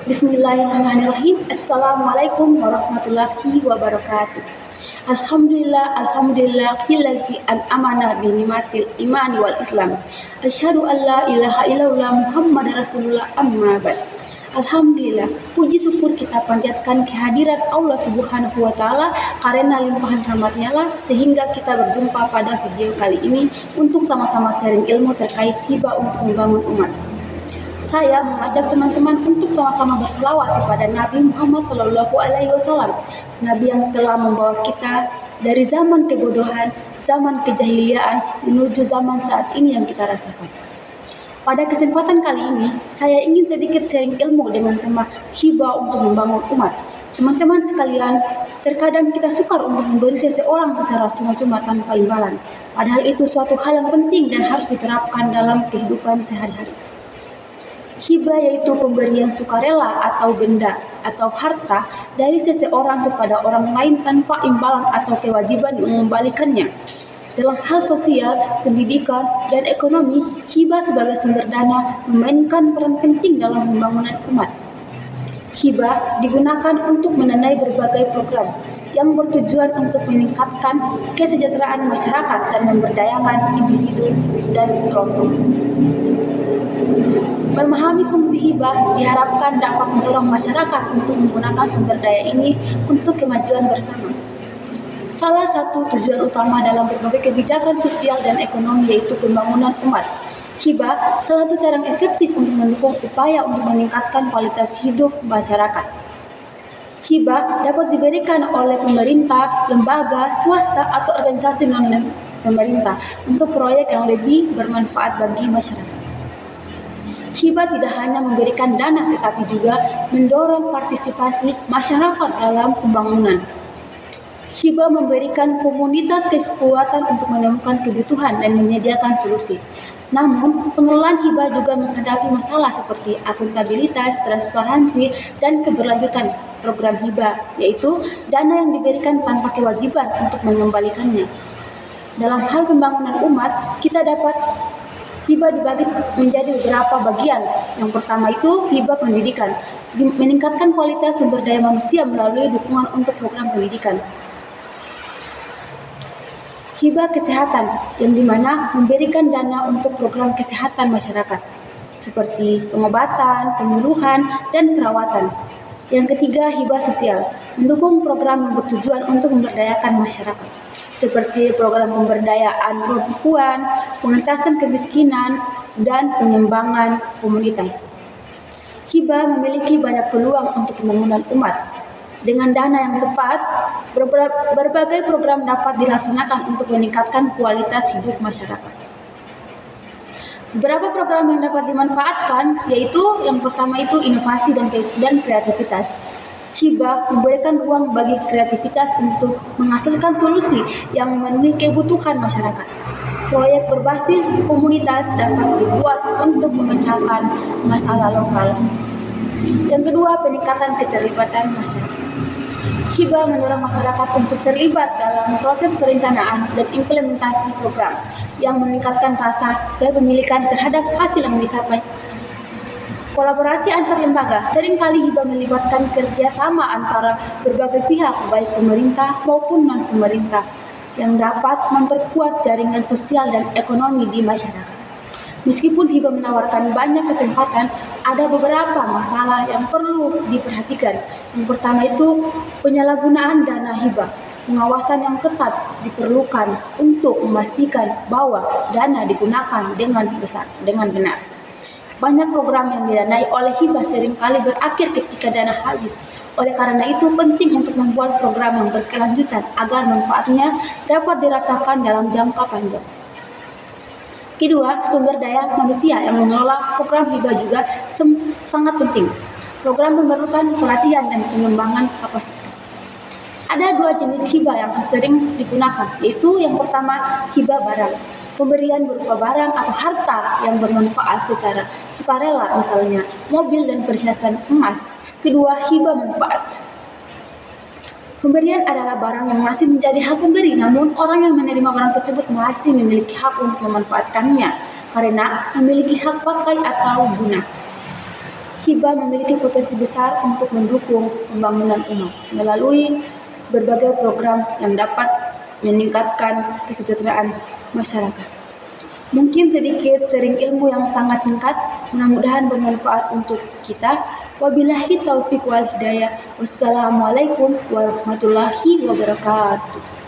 Bismillahirrahmanirrahim. Assalamualaikum warahmatullahi wabarakatuh. Alhamdulillahillazi an'amana bi ni'matil imani wal islam. Asyhadu an la ilaha illallah Muhammadar Rasulullah amma ba'd. Alhamdulillah, puji syukur kita panjatkan kehadirat Allah Subhanahu wa taala karena limpahan rahmat-Nya lah sehingga kita berjumpa pada video kali ini untuk sama-sama sharing ilmu terkait hibah untuk membangun umat. Saya mengajak teman-teman untuk sama-sama berselawat kepada Nabi Muhammad SAW, Nabi yang telah membawa kita dari zaman kebodohan, zaman kejahiliaan menuju zaman saat ini yang kita rasakan. Pada kesempatan kali ini, saya ingin sedikit sharing ilmu dengan tema hibah untuk membangun umat. Teman-teman sekalian, terkadang kita sukar untuk memberi seseorang secara cuma-cuma tanpa imbalan. Padahal itu suatu hal yang penting dan harus diterapkan dalam kehidupan sehari-hari. Hibah yaitu pemberian sukarela atau benda atau harta dari seseorang kepada orang lain tanpa imbalan atau kewajiban mengembalikannya. Dalam hal sosial, pendidikan, dan ekonomi, hibah sebagai sumber dana memainkan peran penting dalam pembangunan umat. Hibah digunakan untuk mendanai berbagai program yang bertujuan untuk meningkatkan kesejahteraan masyarakat dan memberdayakan individu dan kelompok. Memahami fungsi hibah diharapkan dapat mendorong masyarakat untuk menggunakan sumber daya ini untuk kemajuan bersama. Salah satu tujuan utama dalam berbagai kebijakan sosial dan ekonomi yaitu pembangunan umat. Hibah salah satu cara yang efektif untuk mendukung upaya untuk meningkatkan kualitas hidup masyarakat. Hibah dapat diberikan oleh pemerintah, lembaga, swasta, atau organisasi non-pemerintah untuk proyek yang lebih bermanfaat bagi masyarakat. Hibah tidak hanya memberikan dana tetapi juga mendorong partisipasi masyarakat dalam pembangunan. Hibah memberikan komunitas kekuatan untuk menemukan kebutuhan dan menyediakan solusi. Namun, pengelolaan hibah juga menghadapi masalah seperti akuntabilitas, transparansi, dan keberlanjutan program hibah, yaitu dana yang diberikan tanpa kewajiban untuk mengembalikannya. Dalam hal pembangunan umat, kita dapat hibah dibagi menjadi beberapa bagian. Yang pertama itu hibah pendidikan, meningkatkan kualitas sumber daya manusia melalui dukungan untuk program pendidikan. Hibah kesehatan, yang dimana memberikan dana untuk program kesehatan masyarakat, seperti pengobatan, penyuluhan, dan perawatan. Yang ketiga, hibah sosial, mendukung program yang bertujuan untuk memberdayakan masyarakat, seperti program pemberdayaan perempuan, pengentasan kemiskinan, dan pengembangan komunitas. Hibah memiliki banyak peluang untuk pembangunan umat. Dengan dana yang tepat, berbagai program dapat dilaksanakan untuk meningkatkan kualitas hidup masyarakat. Beberapa program yang dapat dimanfaatkan yaitu yang pertama itu inovasi dan kreativitas. Hibah memberikan ruang bagi kreativitas untuk menghasilkan solusi yang memenuhi kebutuhan masyarakat. Proyek berbasis komunitas dapat dibuat untuk memecahkan masalah lokal. Yang kedua, peningkatan keterlibatan masyarakat. Hibah mendorong masyarakat untuk terlibat dalam proses perencanaan dan implementasi program yang meningkatkan rasa kepemilikan terhadap hasil yang dicapai. Kolaborasi antar lembaga, seringkali hibah melibatkan kerjasama antara berbagai pihak, baik pemerintah maupun non-pemerintah, yang dapat memperkuat jaringan sosial dan ekonomi di masyarakat. Meskipun hibah menawarkan banyak kesempatan, ada beberapa masalah yang perlu diperhatikan. Yang pertama itu penyalahgunaan dana hibah. Pengawasan yang ketat diperlukan untuk memastikan bahwa dana digunakan dengan benar. Banyak program yang didanai oleh hibah seringkali berakhir ketika dana habis. Oleh karena itu penting untuk membuat program yang berkelanjutan agar manfaatnya dapat dirasakan dalam jangka panjang. Kedua, sumber daya manusia yang mengelola program hibah juga sangat penting. Program memerlukan pelatihan dan pengembangan kapasitas. Ada dua jenis hibah yang sering digunakan, yaitu yang pertama hibah barang. Pemberian berupa barang atau harta yang bermanfaat secara sukarela, misalnya mobil dan perhiasan emas. Kedua, hibah manfaat. Pemberian adalah barang yang masih menjadi hak pemberi, namun orang yang menerima barang tersebut masih memiliki hak untuk memanfaatkannya karena memiliki hak pakai atau guna. Hibah memiliki potensi besar untuk mendukung pembangunan umat melalui berbagai program yang dapat meningkatkan kesejahteraan masyarakat. Mungkin sedikit sering ilmu yang sangat singkat, mudah-mudahan bermanfaat untuk kita. Wabillahi taufiq wal hidayah. Wassalamualaikum warahmatullahi wabarakatuh.